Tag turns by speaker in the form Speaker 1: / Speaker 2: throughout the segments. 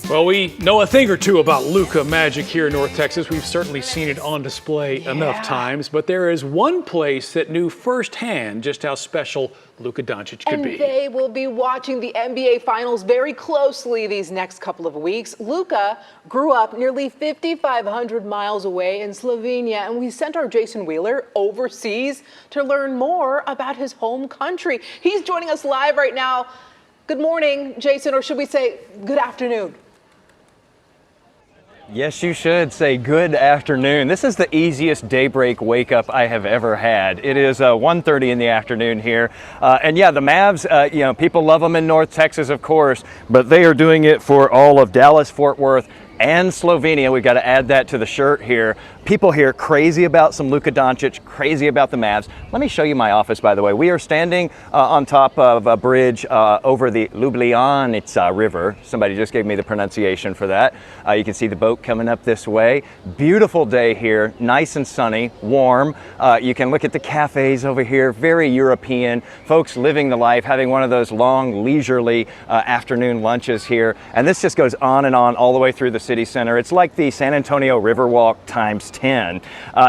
Speaker 1: Well, we know a thing or two about Luka magic here in North Texas. We've certainly seen it on display enough times, but there is one place that knew firsthand just how special Luka Doncic could be.
Speaker 2: And they will be watching the NBA Finals very closely these next couple of weeks. Luka grew up nearly 5,500 miles away in Slovenia, and we sent our Jason Wheeler overseas to learn more about his home country. He's joining us live right now. Good morning, Jason, or should we say good afternoon?
Speaker 3: Yes, you should say good afternoon. This is the easiest daybreak wake up I have ever had. It is 1:30 in the afternoon here. And yeah, the Mavs, people love them in North Texas, of course, but they are doing it for all of Dallas, Fort Worth, and Slovenia. We've got to add that to the shirt here. People here crazy about some Luka Doncic, crazy about the Mavs. Let me show you my office, by the way. We are standing on top of a bridge over the Lublianica River. Somebody just gave me the pronunciation for that. You can see the boat coming up this way. Beautiful day here, nice and sunny, warm. You can look at the cafes over here, very European. Folks living the life, having one of those long, leisurely afternoon lunches here. And this just goes on and on all the way through the city center. It's like the San Antonio Riverwalk times 10.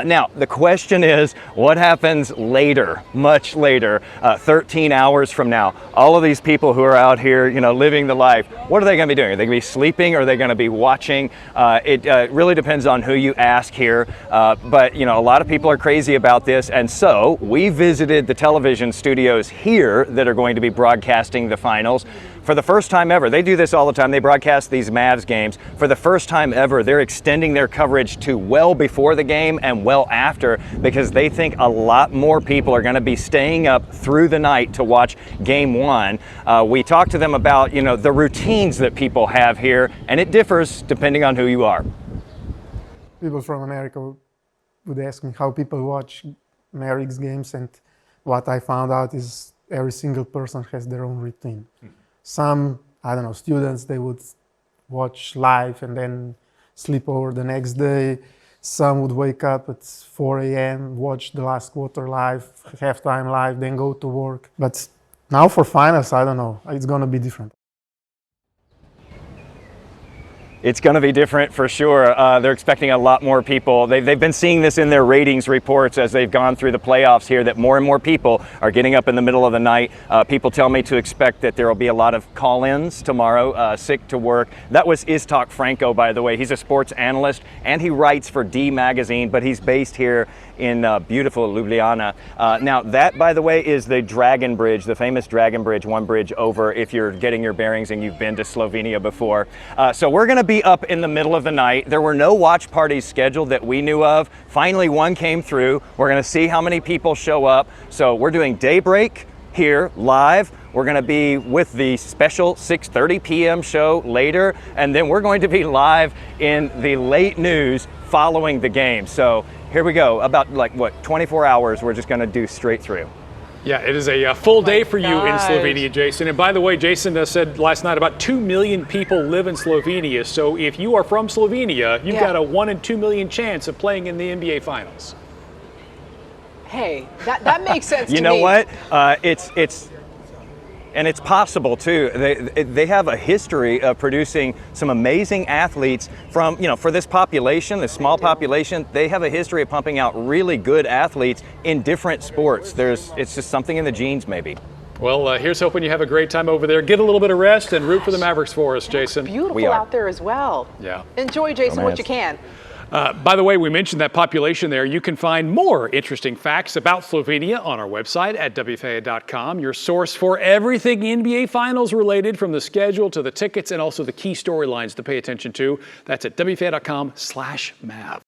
Speaker 3: Now, the question is, what happens later, much later, 13 hours from now? All of these people who are out here, living the life, what are they going to be doing? Are they going to be sleeping? Or are they going to be watching? It really depends on who you ask here. But, a lot of people are crazy about this. And so we visited the television studios here that are going to be broadcasting the finals. For the first time ever, they do this all the time. They broadcast these Mavs games. For the first time ever, they're extending their coverage to well before the game and well after, because they think a lot more people are going to be staying up through the night to watch game one. We talked to them about, the routines that people have here, and it differs depending on who you are.
Speaker 4: People from America would ask me how people watch Mavericks games, and what I found out is every single person has their own routine. Some, students, they would watch live and then sleep over the next day. Some would wake up at 4 a.m., watch the last quarter live, halftime live, then go to work. But now for finals, I don't know, it's going to be different.
Speaker 3: It's going to be different for sure. They're expecting a lot more people. They've been seeing this in their ratings reports as they've gone through the playoffs here, that more and more people are getting up in the middle of the night. People tell me to expect that there will be a lot of call-ins tomorrow, sick to work. That was Istok Franco, by the way. He's a sports analyst and he writes for D Magazine, but he's based here in beautiful Ljubljana. Now that, by the way, is the Dragon Bridge, the famous Dragon Bridge, one bridge over if you're getting your bearings and you've been to Slovenia before. So we're going to be up in the middle of the night. There were no watch parties scheduled that we knew of. Finally, one came through. We're going to see how many people show up. So we're doing daybreak here live. We're going to be with the special 6:30 p.m. show later, and then we're going to be live in the late news following the game. So here we go. About 24 hours we're just going to do straight through.
Speaker 1: Yeah, it is a full day for you in Slovenia, Jason. And by the way, Jason said last night about 2 million people live in Slovenia. So if you are from Slovenia, you've got a 1 in 2 million chance of playing in the NBA Finals.
Speaker 2: Hey, that makes sense to me.
Speaker 3: You know what? And it's possible too. They have a history of producing some amazing athletes from, for this population, this small population. They have a history of pumping out really good athletes in different sports. It's just something in the genes, maybe.
Speaker 1: Well, here's hoping you have a great time over there. Get a little bit of rest and root for the Mavericks for us, Jason.
Speaker 2: Beautiful out there as well.
Speaker 1: Yeah.
Speaker 2: Enjoy, Jason, what you can.
Speaker 1: By the way, we mentioned that population there. You can find more interesting facts about Slovenia on our website at WFAA.com, your source for everything NBA Finals related, from the schedule to the tickets and also the key storylines to pay attention to. That's at WFAA.com/Mav.